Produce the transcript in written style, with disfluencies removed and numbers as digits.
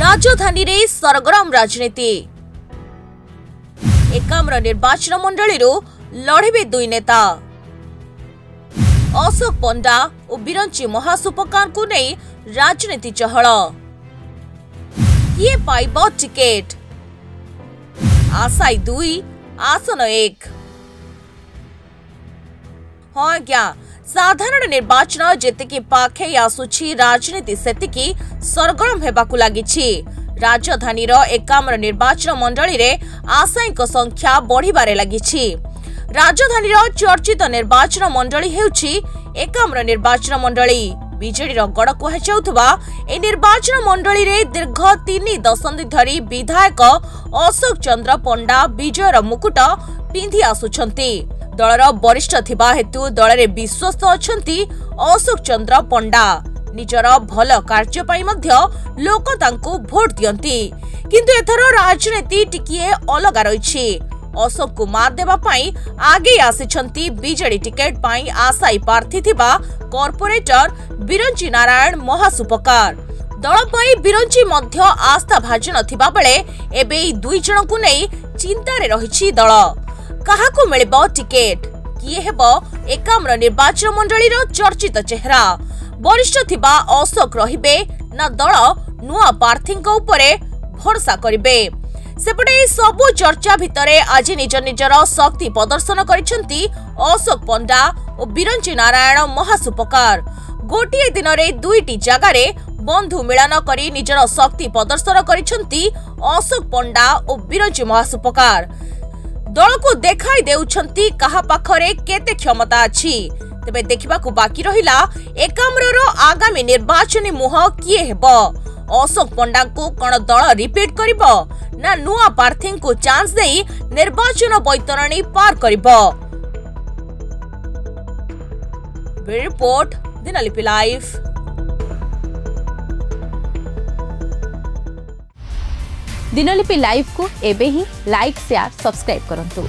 राजधानी रे सरगरम राजनीति एकाम्र निर्वाचन मंडली लड़े दुई नेता अशोक पंडा और बिरंची महासुपकार को नहीं राजनीति चहल किए पाइब टिकेट आशाई दुई आसन एक। हाँ आज्ञा साधारण निर्वाचन जेतिकी पाखे आसुछि राजनीति सेतिकी सरगरम हेबाकु लागिछि। राजधानी एकाम्र निर्वाचन मंडली रे आशायीक संख्या बढ़िबारे लागिछि। राजधानी चर्चित निर्वाचन मंडली हेउछि एकाम्र निर्वाचन मंडली। बीजेडीर गड़ कुहाଯାଉଥିବା ए निर्वाचन मंडली रे दीर्घ 3 दशंधि धरी विधायक अशोक चंद्र पंडा विजयर मुकुट पिंधि आसुछंती। दलर वरिष्ठ थिबा हेतु दल रे विश्वस्त अछंती अशोक चंद्र पंडा। निजर भल कार्य पाई मध्य लोक तांको भोट दियंती। किंतु एथर राजनीति टिकिए अलगा रहिछि। अशोक को मात देबा पाई आगे आसिछंती बीजेडी टिकेट पाई आशायी प्रार्थी थिबा कॉर्पोरेटर बिरंची नारायण महासुपकार। दल पाई बिरंची मध्य आस्था भाजन थिबा बेले एबे दुई जन को नै चिंता रे रहिछि दल। काहाकु मिलिबो टिकेट किए हेबो एकाम्र निर्वाचन मंडली रो चर्चित चेहरा। वरिष्ठ थिबा अशोक रहिबे ना दल नुआ प्रार्थीक उपरे भरोसा करिबे। सेपटे सबु चर्चा भितरे आज निज निजर शक्ति प्रदर्शन करिसंती अशोक पंडा और बिरंची नारायण महासुपकार। गोटिए दिन रे दुईटी जगारे बंधु मिलन करी निजर शक्ति प्रदर्शन करिसंती अशोक पंडा और बिरंची महासुपकार। दल को देखाई देउछंती कहा पाखरे केते क्षमता अछि। तेबे देखिबाकू बाकी रहिला एकाम्रर आगामी निर्वाचनी मुह किए हेबो। अशोक पंडा को कोन दल रिपीट करिबो ना नुआ प्रार्थी को चांस देई निर्वाचन बैतरणी पार करिबो। Report Dinalipi live. Dinalipi live को एबे ही लाइक शेयर सब्सक्राइब करंतु।